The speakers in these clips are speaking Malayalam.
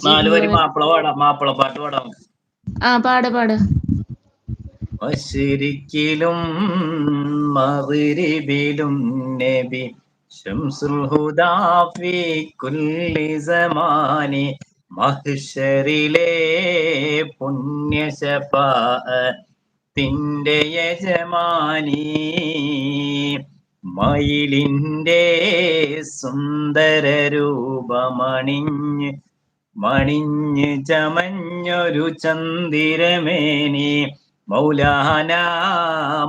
നാല് വരി സജീവൻ. മാപ്പിളപ്പാട്ട് പാടാം. പാട് പാട്. മശ്രിക്കിലും മഗ്രിബിലും നബി ശംസുൽ ഹുദാ ഫീ കുല്ലി സമാനി മഹ്ശറിലെ പുണ്യ ശഫാഅത്തിന്റെ യജമാനി മയിലിന്റെ സുന്ദര രൂപമണിഞ്ഞ് ചമഞ്ഞൊരു ചന്ദിരമേനി മൗലാന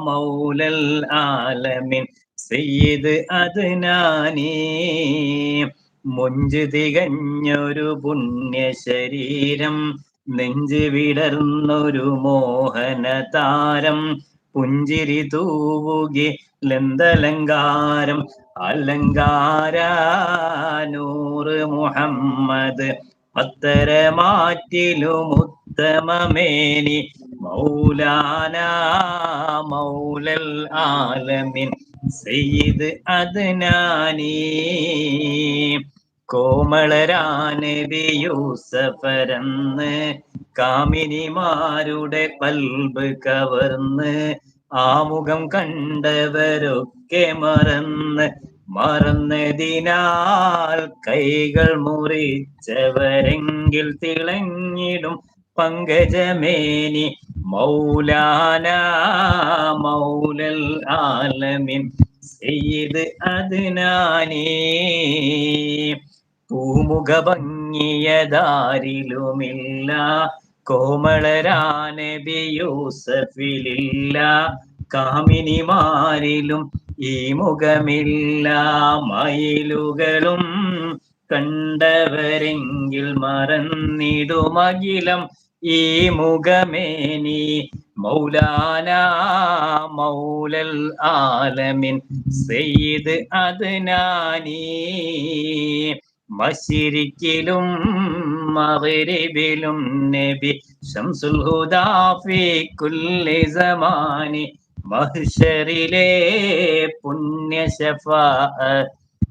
മൗലൽ ആലമിൻ സയ്യിദ് അദ്നാനി മുഞ്ച് തികഞ്ഞൊരു പുണ്യ ശരീരം നെഞ്ച് വിടർന്നൊരു മോഹന താരം പുഞ്ചിരി തൂവുകിലെന്തലങ്കാരം അലങ്കാര നൂറ് മുഹമ്മദ് പത്തരമാറ്റിലും ഉത്തമമേനി മൗലാന മൗലൽ ആലമിൻ സയ്യിദ് അദ്നാനി കോമളരാനബി യൂസഫരന്ന് കാമിനിമാരുടെ കൽബ് കവർന്ന് ആമുഖം കണ്ടവരൊക്കെ മറന്നതിനാൽ കൈകൾ മുറിച്ചവരെങ്കിൽ തിളങ്ങിടും പങ്കജമേനി മൗലാന മൗലൽ ആലമിൻ സയ്യിദ് അദ്നാനി പൂമുഖ ഭംഗിയതാരിലുമില്ല കോമളരാനബി യൂസഫിലില്ല കാമിനിമാരിലും ഈ മുഖമില്ല മയിലുകളും കണ്ടവരെങ്കിൽ മറന്നിടുമകിലം ഈ മുഖമേനി മൗലാന മൗലൽ ആലമിൻ സയ്യിദ് അദ്നാനി മശ്രിക്കിലും മഗ്രിബിലും നബി ശംസുൽ ഹുദാ ഫീ കുല്ലി സമാനി മഹ്ശറിലെ പുണ്യ ശഫാഅത്തിന്റെ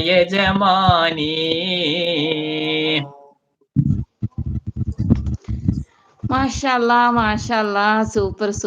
യജമാനി. മാഷാ അല്ലാ, മാഷാ അല്ലാ, സൂപ്പർ സൂപ്പർ.